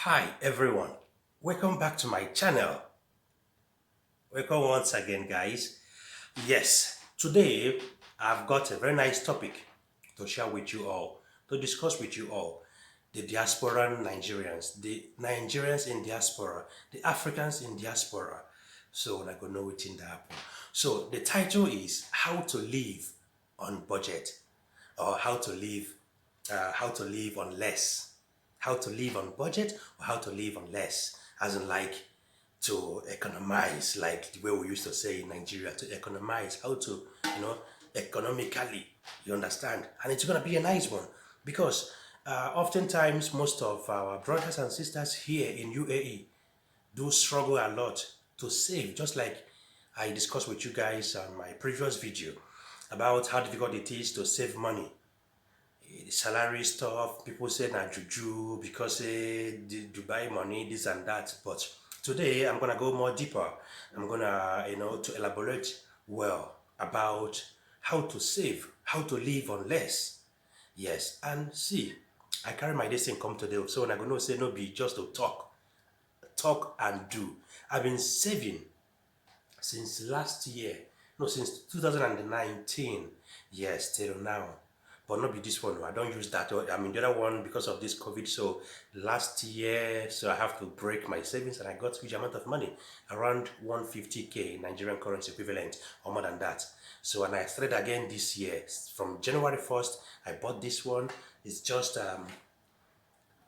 Hi everyone, welcome back to my channel. Welcome once again, guys. Yes, today I've got a very nice topic to share with you all, to discuss with you all. The diaspora Nigerians, the Nigerians in diaspora, the Africans in diaspora. So I could know it in the happen. So the title is How to Live on Budget, or how to live on less, how to live on budget or how to live on less, as in like to economize, like the way we used to say in Nigeria, to economize, how to, economically, you understand? And it's gonna be a nice one because oftentimes most of our brothers and sisters here in UAE do struggle a lot to save, just like I discussed with you guys on my previous video about how difficult it is to save money. The salary stuff, people say na juju because the Dubai money, this and that. But today I'm gonna go more deeper. I'm gonna, to elaborate well about how to save, how to live on less. Yes, and see, I carry my destiny come today, so when I gonna say no be just to talk and do. I've been saving since last year, no, since 2019, yes, till now. But not be this one. I don't use that. I mean, the other one because of this COVID. So last year, so I have to break my savings, and I got huge amount of money, around 150k Nigerian currency equivalent, or more than that. So when I started again this year, from January 1st, I bought this one. It's just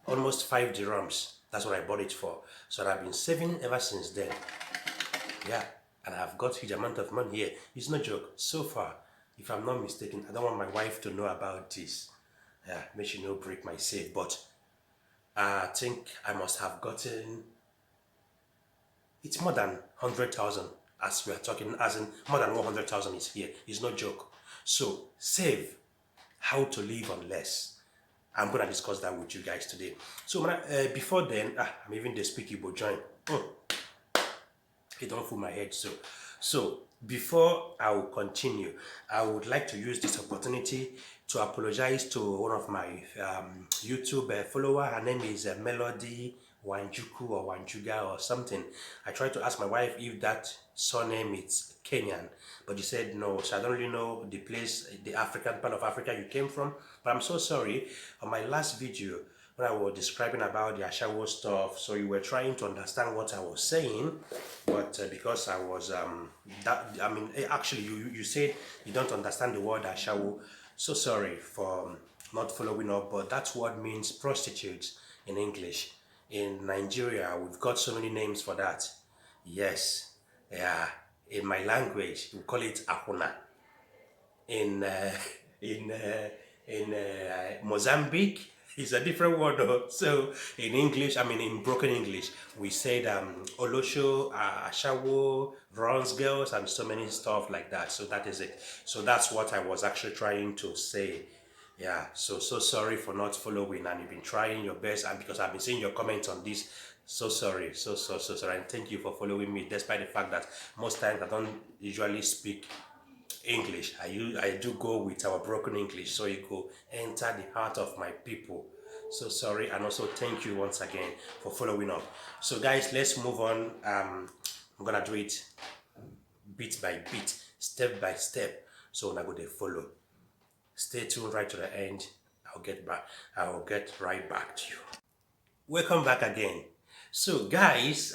almost 5 dirhams. That's what I bought it for. So I've been saving ever since then. Yeah, and I've got huge amount of money here. It's no joke. So far, if I'm not mistaken, I don't want my wife to know about this. Yeah, make sure no break my safe. But I think I must have gotten, it's more than 100,000 as we are talking, as in more than 100,000 is here. It's no joke. So save, how to live on less. I'm gonna discuss that with you guys today. So before then, I'm even the speak Igbo join. It don't fool my head. So before I will continue, I would like to use this opportunity to apologize to one of my YouTube follower. Her name is Melody Wanjuku or Wanjuga or something. I tried to ask my wife if that surname is Kenyan, but she said no. So I don't really know the place, the African part of Africa you came from. But I'm so sorry. On my last video, when I was describing about the Ashawo stuff, so you were trying to understand what I was saying, but because I was actually you said you don't understand the word Ashawo. So sorry for not following up, but that word means prostitutes in English. In Nigeria, we've got so many names for that. Yes, yeah. In my language, we call it Ahuna. In in uh, Mozambique, it's a different word though. So in English, I mean in broken English, we said Olosho, Ashawo, runs girls, and so many stuff like that. So that is it. So that's what I was actually trying to say. Yeah, so sorry for not following, and you've been trying your best, and because I've been seeing your comments on this, so sorry, so sorry, and thank you for following me, despite the fact that most times I don't usually speak English. I do go with our broken English, so it could enter the heart of my people. So sorry, and also thank you once again for following up. So guys, let's move on. I'm gonna do it bit by bit, step by step. So when I go to follow, stay tuned right to the end. I'll get right back to you. Welcome back again. So guys,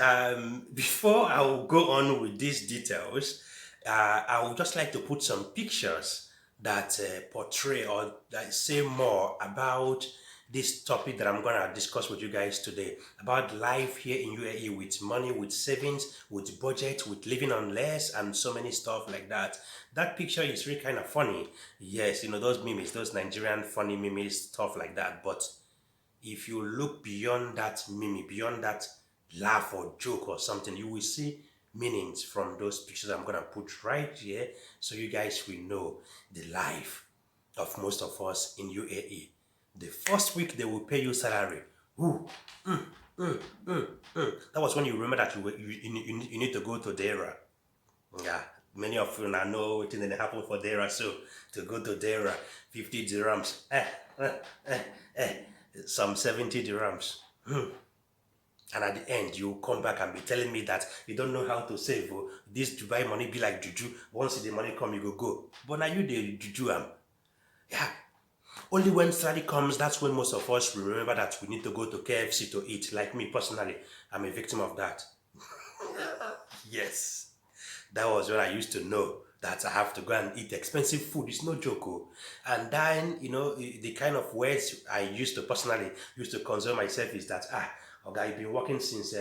before I will go on with these details, I would just like to put some pictures that portray or that say more about this topic that I'm going to discuss with you guys today, about life here in UAE, with money, with savings, with budget, with living on less, and so many stuff like that. That picture is really kind of funny. Yes, those memes, those Nigerian funny memes, stuff like that. But if you look beyond that meme, beyond that laugh or joke or something, you will see meanings from those pictures I'm gonna put right here, so you guys will know the life of most of us in UAE. The first week they will pay you salary. Ooh, that was when you remember that you need to go to Dera. Yeah, many of you now know it didn't happen for Dera, so to go to Dera, 50 dirhams, some 70 dirhams. And at the end, you come back and be telling me that you don't know how to save. Oh, this Dubai money be like juju. Once the money come, you go. But now you the juju am. Yeah. Only when salary comes, that's when most of us will remember that we need to go to KFC to eat. Like me personally, I'm a victim of that. Yes. That was when I used to know that I have to go and eat expensive food. It's no joke. Oh. And then, the kind of words I used to personally used to console myself is that, okay, you've been working since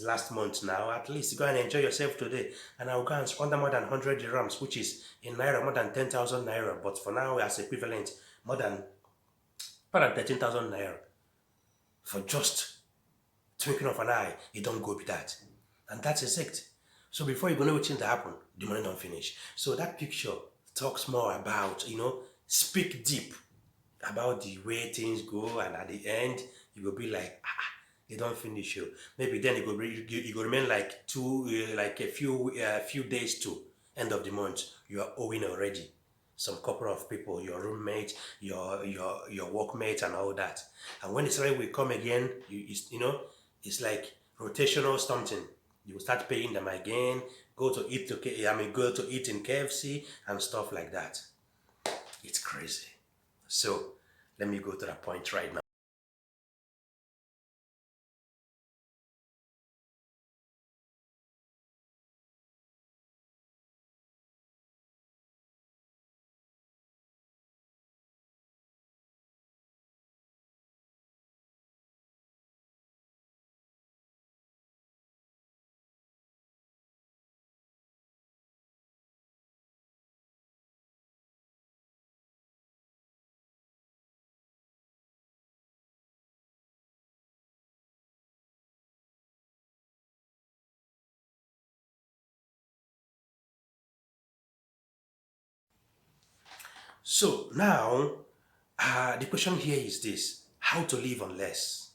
last month now. At least go and enjoy yourself today. And I'll go and squander more than 100 dirhams, which is in Naira more than 10,000 Naira. But for now, as equivalent, more than 13,000 Naira. For just twinkling of an eye, you don't go with that. And that's it. So before you go know what's to happen, the money don't finish. So that picture talks more about, speak deep about the way things go, and at the end, you will be like, you don't finish you. Maybe then it will remain like like a few days to end of the month. You are owing already. Some couple of people, your roommate, your workmate, and all that. And when the salary will come again, it's like rotational something. You will start paying them again. Go to eat in KFC and stuff like that. It's crazy. So let me go to that point right now. So now, the question here is this: how to live on less?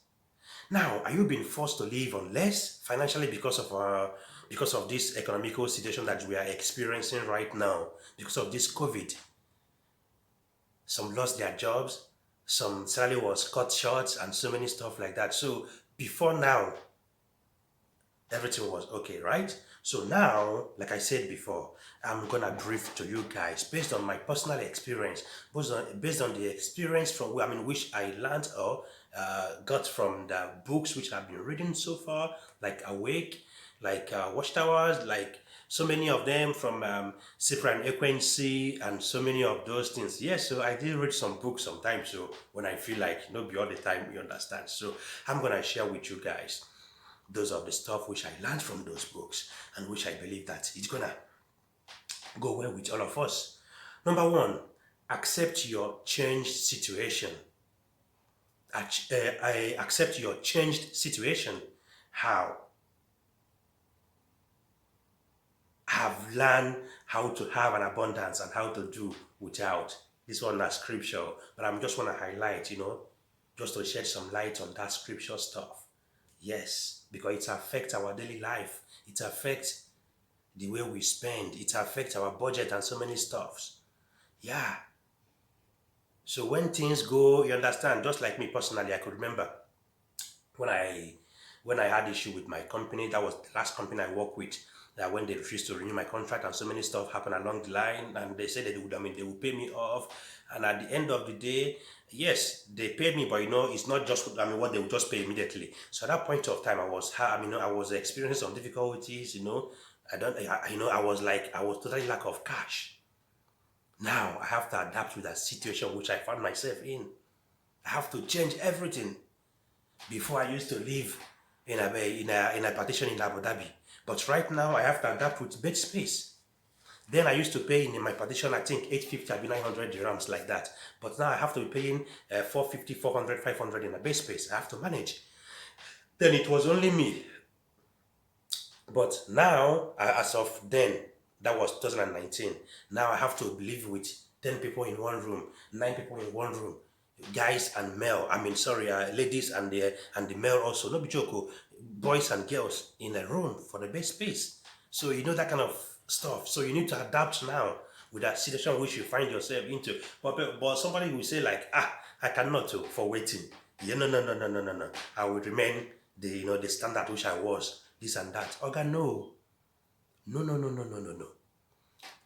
Now, are you being forced to live on less financially because of this economical situation that we are experiencing right now because of this COVID? Some lost their jobs, some salary was cut short, and so many stuff like that. So before now, everything was okay, right? So now, like I said before, I'm gonna brief to you guys based on my personal experience, based on the experience from which I learned or got from the books which I've been reading so far, like Awake, like Watchtowers, like so many of them from Cipher and Equency, and so many of those things. Yes, so I did read some books sometimes. So when I feel like not be all the time, you understand. So I'm gonna share with you guys those of the stuff which I learned from those books and which I believe that it's gonna go well with all of us. Number one, accept your changed situation. I accept your changed situation. How? Have learned how to have an abundance and how to do without. This one is scripture, but I'm just want to highlight, just to shed some light on that scripture stuff. Yes, because it affects our daily life. It affects the way we spend. It affects our budget and so many stuffs. Yeah. So when things go, you understand, just like me personally, I could remember when I had issue with my company. That was the last company I worked with. That when they refused to renew my contract and so many stuff happened along the line, and they said that they would pay me off. And at the end of the day, yes, they paid me, but it's not just what they would just pay immediately. So at that point of time, I was experiencing some difficulties. I was totally lack of cash. Now I have to adapt with that situation which I found myself in. I have to change everything. Before I used to live in a partition in Abu Dhabi, but right now I have to adapt with bed space. Then I used to pay in my partition, I think 850, I 900 dirhams like that. But now I have to be paying 450, 400, 500 in a bed space. I have to manage. Then it was only me. But now, as of then, that was 2019. Now I have to live with 10 people in one room, 9 people in one room, guys and male. Sorry, ladies and the male also. No be joke, oh, boys and girls in a room for the best space. So that kind of stuff. So you need to adapt now with that situation which you find yourself into. But somebody will say like, I cannot for waiting. Yeah, no, no, no, no, no, no, no. I will remain the standard which I was, this and that. Oga, no. No, no, no, no, no, no, no.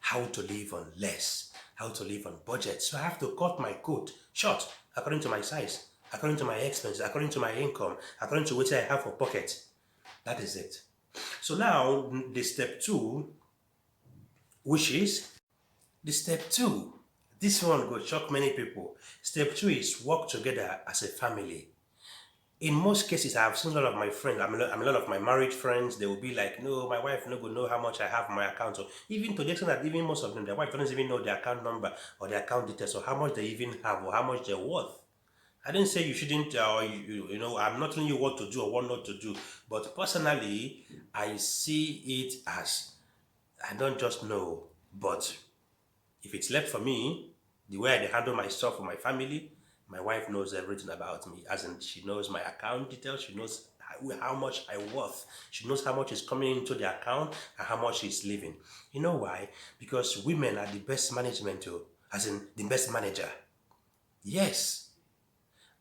How to live on less, how to live on budget. So I have to cut my coat short according to my size, according to my expenses, according to my income, according to what I have for pocket. That is it. So now the step two, which is the step two. This one will shock many people. Step two is work together as a family. In most cases, I've seen a lot of my friends, I'm a lot of my married friends, they will be like, no, my wife no go know how much I have in my account. So even to the extent that even most of them, their wife doesn't even know their account number or their account details or how much they even have or how much they're worth. I didn't say you shouldn't, I'm not telling you what to do or what not to do. But personally, I see it as, I don't just know, but if it's left for me, the way I handle myself for my family, my wife knows everything about me. As in, she knows my account details, she knows how much I worth, she knows how much is coming into the account and how much is leaving. You know why? Because women are the best management too, as in the best manager. Yes,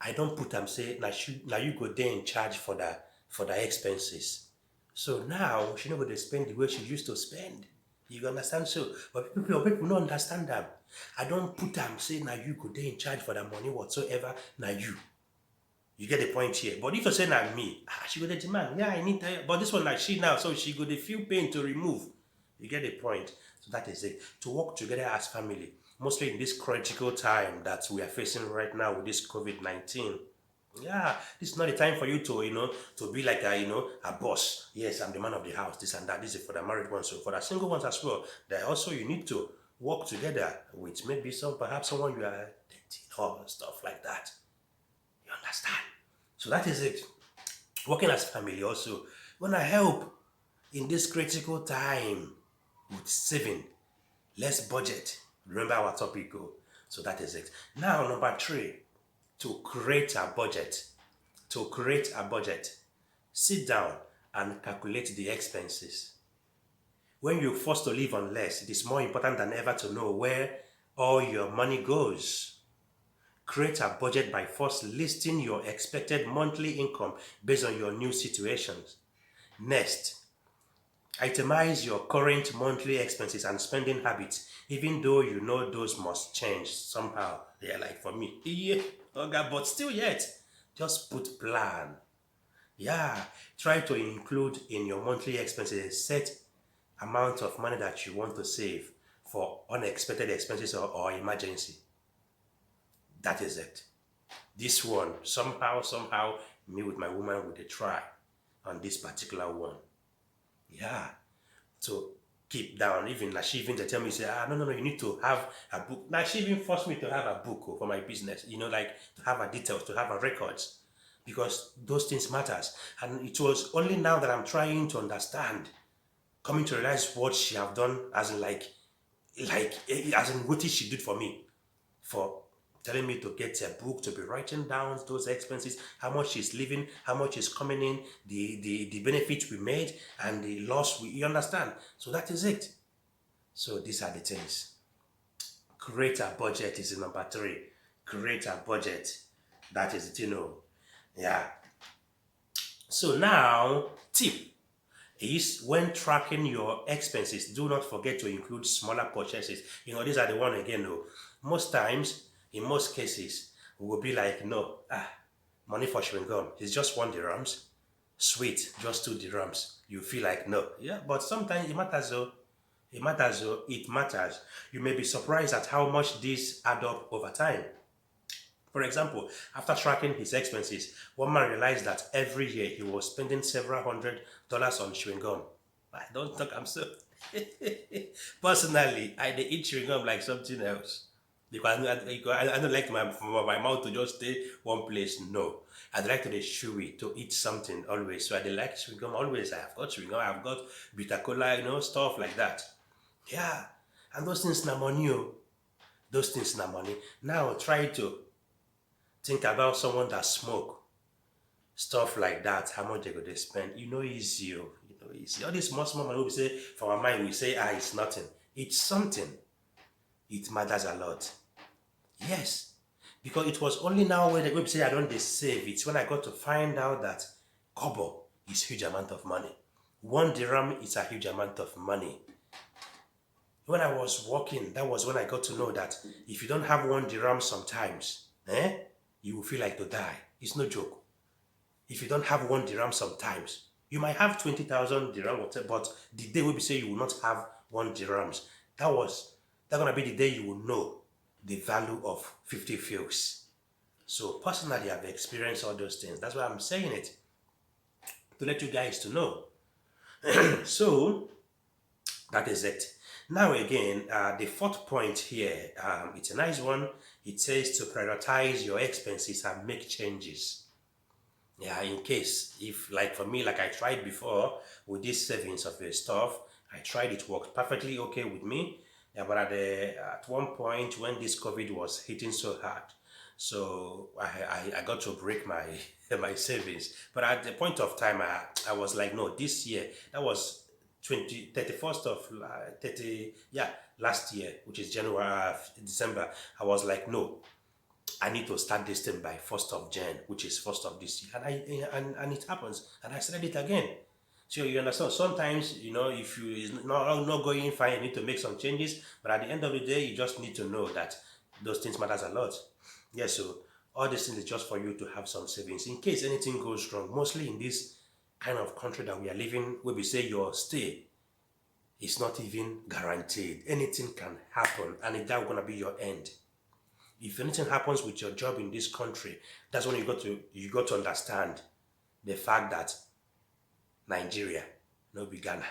I don't put them say now you go there in charge for the expenses. So now she not going to spend the way she used to spend. You understand? So, but people don't understand that. I don't put them say now you go there in charge for the money whatsoever. Now you. You get the point here. But if you say now me, she go the demand. Yeah, I need that. But this one like she now, so she go the feel pain to remove. You get the point. So that is it. To work together as family, mostly in this critical time that we are facing right now with this COVID-19. Yeah, this is not the time for you to, to be like a boss. Yes, I'm the man of the house, this and that. This is for the married ones. So for the single ones as well, that also you need to work together with maybe perhaps someone you are dating or stuff like that. You understand? So that is it. Working as family also gonna help in this critical time with saving, less budget. Remember our topic, go. So that is it. Now, number three, to create a budget. To create a budget, sit down and calculate the expenses. When you're forced to live on less, it is more important than ever to know where all your money goes. Create a budget by first listing your expected monthly income based on your new situations. Next, itemize your current monthly expenses and spending habits, even though you know those must change somehow. Yeah, like for me. Yeah, okay, but still yet, just put plan. Yeah, try to include in your monthly expenses a set amount of money that you want to save for unexpected expenses or emergency. That is it. This one, somehow, me with my woman would try on this particular one. Yeah. To keep down. Even like she even they tell me, say, no, you need to have a book. Like she even forced me to have a book for my business, like to have a details, to have a records. Because those things matters. And it was only now that I'm trying to understand, coming to realize what she have done as in as in what she did for me. For telling me to get a book, to be writing down those expenses, how much is leaving, how much is coming in, the benefits we made, and the loss you understand. So that is it. So these are the things. Create a budget is number three. Create a budget. That is it, Yeah. So now, tip is when tracking your expenses, do not forget to include smaller purchases. These are the one again though. Most times, in most cases, we will be like, no, money for chewing gum. It's just 1 dirhams. Sweet, just 2 dirhams. You feel like no. Yeah, but sometimes it matters though. It matters though. It matters. You may be surprised at how much these add up over time. For example, after tracking his expenses, one man realized that every year he was spending several $100s on chewing gum. I don't think I'm so. Personally, I dey eat chewing gum like something else. Because I don't like my mouth to just stay one place. No. I'd like to dey chew it, to eat something always. So I dey like chewing gum always. I have got chewing gum, I've got bitter cola, stuff like that. Yeah. And those things na money. Those things na money. Now try to think about someone that smoke, stuff like that, how much they go to spend. Easy. Easy. All this small money we say, for our mind, we say, it's nothing. It's something. It matters a lot. Yes. Because it was only now when we say I don't save, it's when I got to find out that kobo is huge amount of money. 1 dirham is a huge amount of money. When I was working, that was when I got to know that if you don't have 1 dirham sometimes, you will feel like to die. It's no joke. If you don't have 1 dirham sometimes, you might have 20,000 dirham, but the day will be say you will not have 1 dirhams. That's gonna be the day you will know the value of 50 fields. So personally, I've experienced all those things. That's why I'm saying it, to let you guys to know. So that is it. Now again, the fourth point here, it's a nice one. It says to prioritize your expenses and make changes. Yeah, in case, if like for me, like I tried before with this savings of the stuff, I tried, it worked perfectly okay with me. Yeah, but at one point when this COVID was hitting so hard, so I got to break my my savings. But at the point of time, I was like, no, this year, that was 31st of 30, yeah, last year, which is January, December. I was like, no, I need to start this thing by 1st of Jan, which is 1st of this year. And it happens. And I started it again. So you understand, sometimes, if you is not going fine, you need to make some changes. But at the end of the day, you just need to know that those things matters a lot. Yeah, so all these things is just for you to have some savings. In case anything goes wrong, mostly in this kind of country that we are living, where we say your stay is not even guaranteed. Anything can happen, and that's going to be your end. If anything happens with your job in this country, that's when you got to understand the fact that Nigeria, no be Ghana.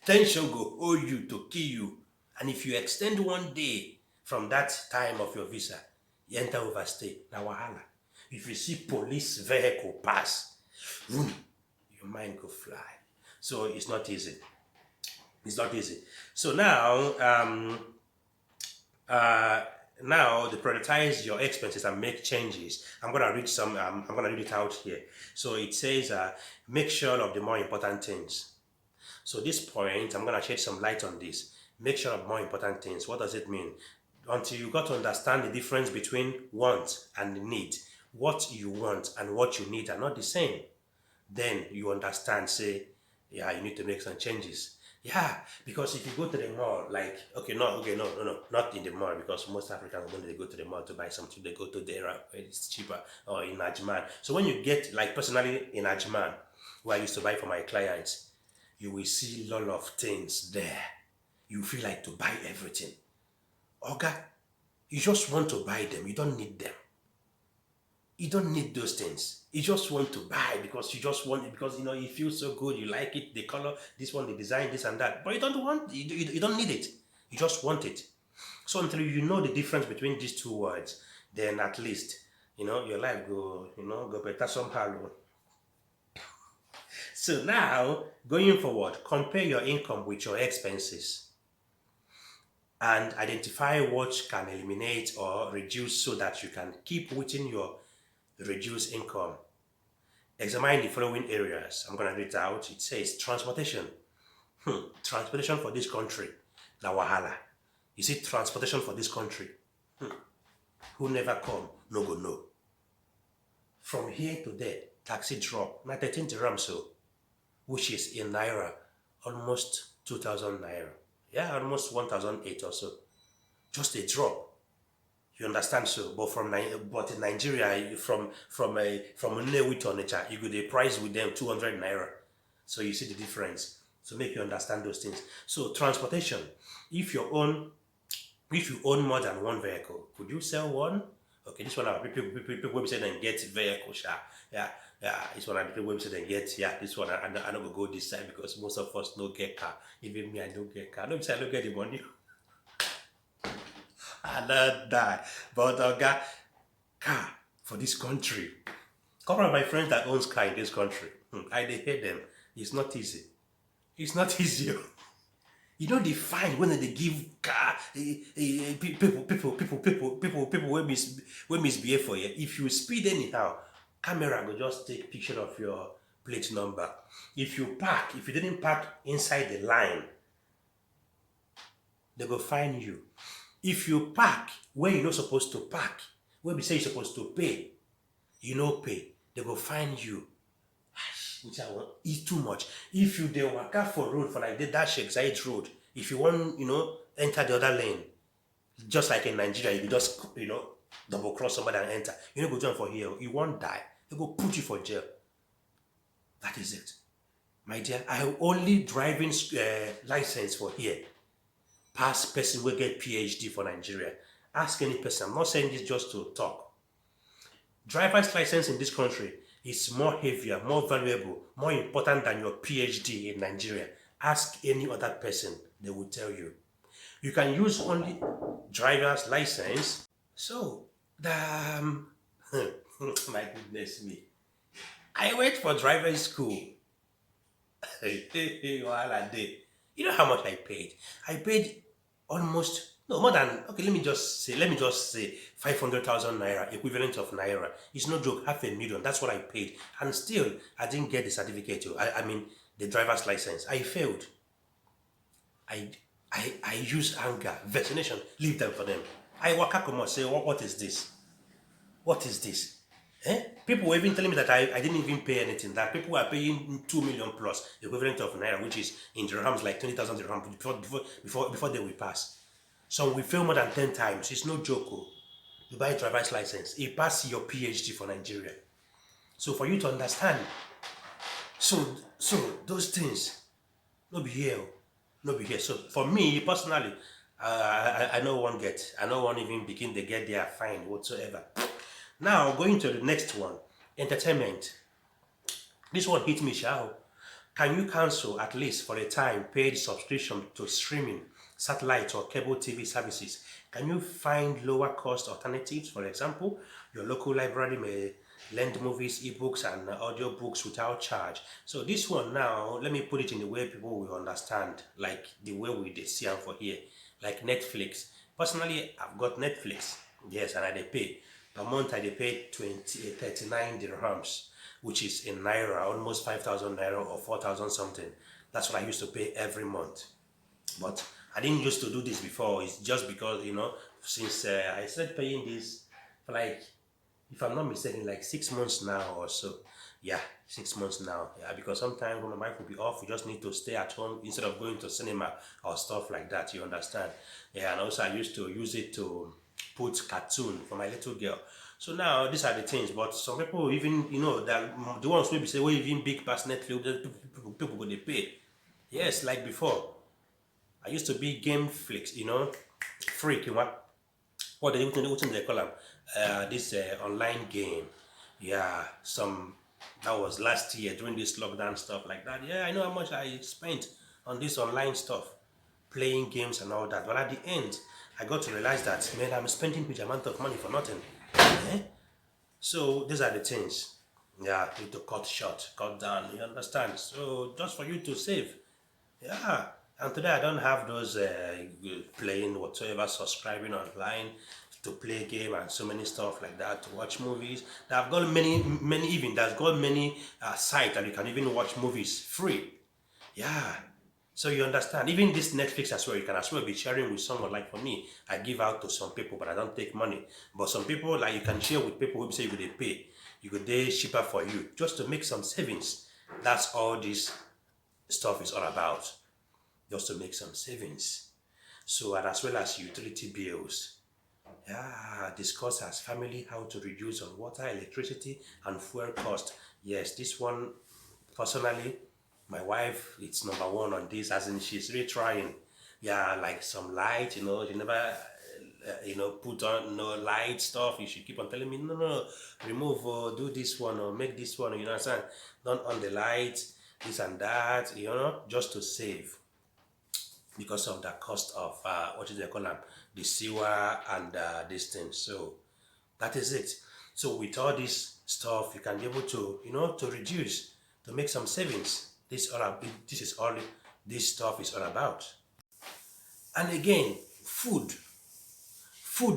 Tension go owe you to kill you. And if you extend 1 day from that time of your visa, you enter overstay. Now wahala. If you see police vehicle pass, your mind go fly. So it's not easy. It's not easy. So now, now to prioritize your expenses and make changes, I'm gonna read some. I'm gonna read it out here. So it says, make sure of the more important things. So this point, I'm gonna shed some light on this. Make sure of more important things. What does it mean? Until you got to understand the difference between want and need. What you want and what you need are not the same. Then you understand, say, yeah, you need to make some changes. Yeah, because if you go to the mall, like, no, not in the mall, because most Africans, when they go to the mall to buy something, they go to Dera, where it's cheaper, or in Ajman. So when you get, like personally in Ajman, where I used to buy for my clients, you will see a lot of things there. You feel like to buy everything. Okay, you just want to buy them, you don't need them. You don't need those things. You just want to buy because you just want it, because it feels so good, you like it, the color, this one, the design, this and that. But you don't want you don't need it. You just want it. So until you know the difference between these two words, then at least your life go better somehow. So now, going forward, compare your income with your expenses and identify what can eliminate or reduce so that you can keep within your reduced income. Examine the following areas. I'm going to read it out. It says transportation. Transportation for this country, na wahala. You see, transportation for this country, who never come, no go know. From here to there, taxi drop, na 13 dirham so, which is in naira, almost 2,000 naira. Yeah, almost 1,008 or so. Just a drop. You understand? So, but in Nigeria, from Nnewi to Onitsha, you go the price with them 200 naira. So you see the difference. So make you understand those things. So transportation, if you own more than one vehicle, could you sell one? Okay, this one people website and get vehicle, yeah. This one people website and get, this one I don't go this side because most of us no get car. Even me, I don't get car. Don't say I don't get the money. I not die. But car for this country. Couple of my friends that owns car in this country, I they hate them. It's not easy. It's not easy. They find when they give car people will misbehave for you. If you speed anyhow, camera will just take picture of your plate number. If you didn't park inside the line, they go find you. If you park where you're not supposed to park, where we say you're supposed to pay, you no pay, they go find you. Which I want, it's too much. If you dey waka for road for like the dash exit road, if you want, enter the other lane, just like in Nigeria, you just, double cross somebody and enter. You know, go jump for here, you won't die. They go put you for jail. That is it. My dear, I have only driving license for here. Pass person will get PhD for Nigeria. Ask any person. I'm not saying this just to talk. Driver's license in this country is more heavier, more valuable, more important than your PhD in Nigeria. Ask any other person, they will tell you. You can use only driver's license. So, my goodness me. I went for driving school. While I did. You know how much I paid? I paid almost no more than okay. Let me just say 500,000 naira, equivalent of naira. It's no joke. 500,000. That's what I paid, and still I didn't get the certificate. I mean the driver's license. I failed. I use anger, vaccination. Leave them for them. I walk up and say, what is this? What is this? People were even telling me that I didn't even pay anything. That people were paying 2 million plus, the equivalent of naira, which is in dirhams like 20,000 dirhams before they will pass. So we fail more than 10 times. It's no joke. You buy a driver's license, it passes your PhD for Nigeria. So for you to understand, so those things, no be here, no be here. So for me personally, I know one get, I know one even begin to get their fine whatsoever. Now, going to the next one, entertainment. This one hit me, Shao. Can you cancel, at least for a time, paid subscription to streaming, satellite or cable TV services? Can you find lower cost alternatives? For example, your local library may lend movies, ebooks, and audiobooks without charge. So this one now, let me put it in the way people will understand, like the way we see them for here, like Netflix. Personally, I've got Netflix, yes, and I pay. Per month, I pay 39 dirhams, which is in naira, almost 5,000 naira or 4,000 something. That's what I used to pay every month. But I didn't used to do this before. It's just because, since I started paying this for like, if I'm not mistaken, like 6 months now or so. Yeah, 6 months now. Yeah, because sometimes when my wife will be off, we just need to stay at home instead of going to cinema or stuff like that. You understand? Yeah, and also I used to use it to put cartoon for my little girl. So now these are the things, but some people even that the ones maybe say, well, even big past Netflix, people go they pay. Yes, like before. I used to be game flicks, freak, what they call them? This online game. Yeah, that was last year during this lockdown stuff like that. Yeah, I know how much I spent on this online stuff, playing games and all that. But at the end, I got to realize that, man, I'm spending huge amount of money for nothing. So these are the things. Yeah, you need to cut short, cut down. You understand? So just for you to save. Yeah. And today I don't have those playing whatsoever, subscribing online to play game and so many stuff like that, to watch movies. I've got many even, there's got many sites that you can even watch movies free. Yeah. So you understand, even this Netflix as well, you can as well be sharing with someone. Like for me, I give out to some people, but I don't take money. But some people, like you can share with people who say you could pay, you could they cheaper for you, just to make some savings. That's all this stuff is all about, just to make some savings. So, and as well as utility bills. Yeah, discuss as family how to reduce on water, electricity, and fuel cost. Yes, this one, personally, my wife, it's number one on this, as in she's really trying. Yeah, like some light, she never, put on no light stuff. You should keep on telling me, no, remove or do this one or make this one, you understand? Not on the light, this and that, just to save because of the cost of, what is they call them, the sewer and these things. So that is it. So with all this stuff, you can be able to, to reduce, to make some savings. This is all this stuff is all about. And again, food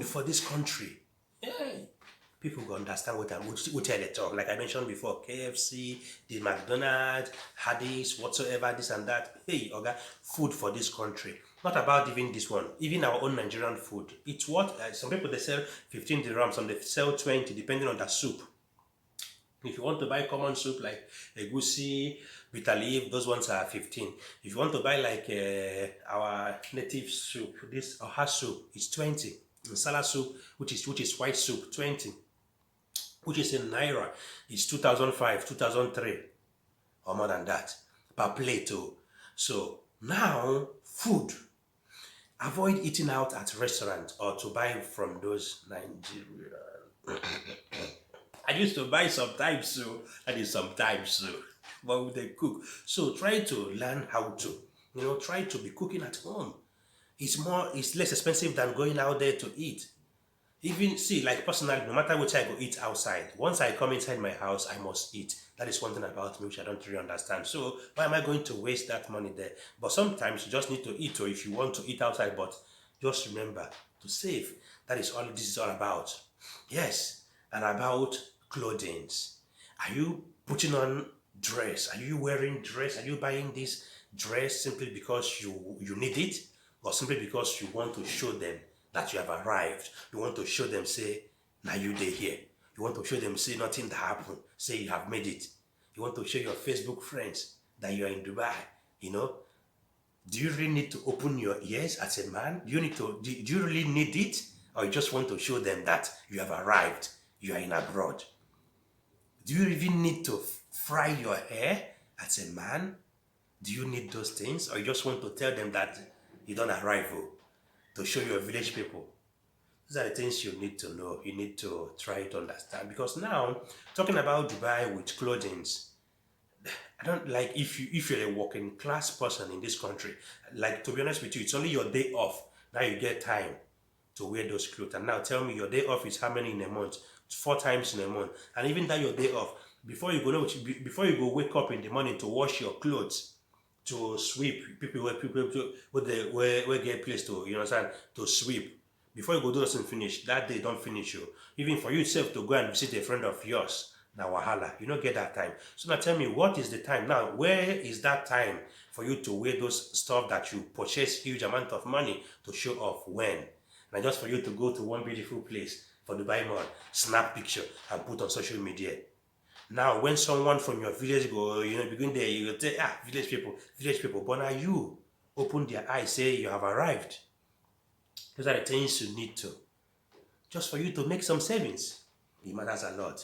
for this country. Yeah. People go understand what they talk. Like I mentioned before, KFC, the McDonald's, Hardee's, whatsoever, this and that. Hey, okay, food for this country. Not about even this one, even our own Nigerian food. It's what some people they sell 15 dirhams, some they sell 20, depending on the soup. If you want to buy common soup like egusi, bitter leaf, those ones are 15. If you want to buy like our native soup, this oha soup is 20. Masala soup, which is white soup, 20. Which is in naira, is 2005, 2003, or more than that per plate. Oh. So now food. Avoid eating out at restaurants or to buy from those Nigerian. I used to buy sometimes, so that is sometimes, so but they cook. So try to learn how to, try to be cooking at home. It's less expensive than going out there to eat. Even see, like personally, no matter which I go eat outside, once I come inside my house, I must eat. That is one thing about me which I don't really understand. So why am I going to waste that money there? But sometimes you just need to eat, or if you want to eat outside, but just remember to save. That is all this is all about. Yes, and about clothing. Are you putting on dress? Are you wearing dress? Are you buying this dress simply because you need it, or simply because you want to show them that you have arrived? You want to show them, say, now you they here. You want to show them, say, nothing that happened. Say you have made it. You want to show your Facebook friends that you are in Dubai. You know, do you really need to open your ears as a man? Do you really need it? Or you just want to show them that you have arrived, you are in abroad? Do you even need to fry your hair as a man? Do you need those things? Or you just want to tell them that you don't arrive to show your village people? These are the things you need to know. You need to try to understand. Because now, talking about Dubai with clothing, I don't like if you're a working class person in this country, like to be honest with you, it's only your day off. Now you get time to wear those clothes. And now tell me your day off is how many in a month? 4 times in a month. And even that your day off, before you go wake up in the morning to wash your clothes, to sweep, people where get place to, you understand, to sweep. Before you go do something finish, that day don't finish you. Even for yourself to go and visit a friend of yours, now wahala, you don't get that time. So now tell me, what is the time? Now, where is that time for you to wear those stuff that you purchase huge amount of money to show off? When? Now just for you to go to one beautiful place for Dubai Mall, snap picture and put on social media. Now, when someone from your village go, begin there, you go say, village people. But now you open their eyes, say you have arrived. Those are the things you need to, just for you to make some savings. It matters a lot.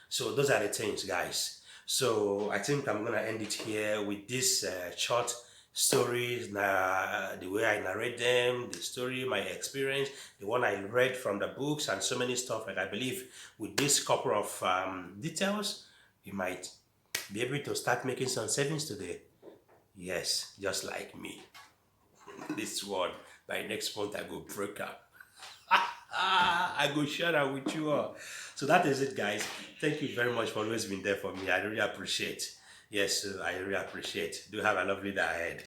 So those are the things, guys. So I think I'm gonna end it here with this short stories. The way I narrate them, the story, my experience, the one I read from the books, and so many stuff. Like I believe with this couple of details, you might be able to start making some savings today. Yes, just like me. This one, by next month I go break up. I go share that with you all. So that is it, guys. Thank you very much for always being there for me. I really appreciate. Yes, I really appreciate. Do have a lovely day ahead.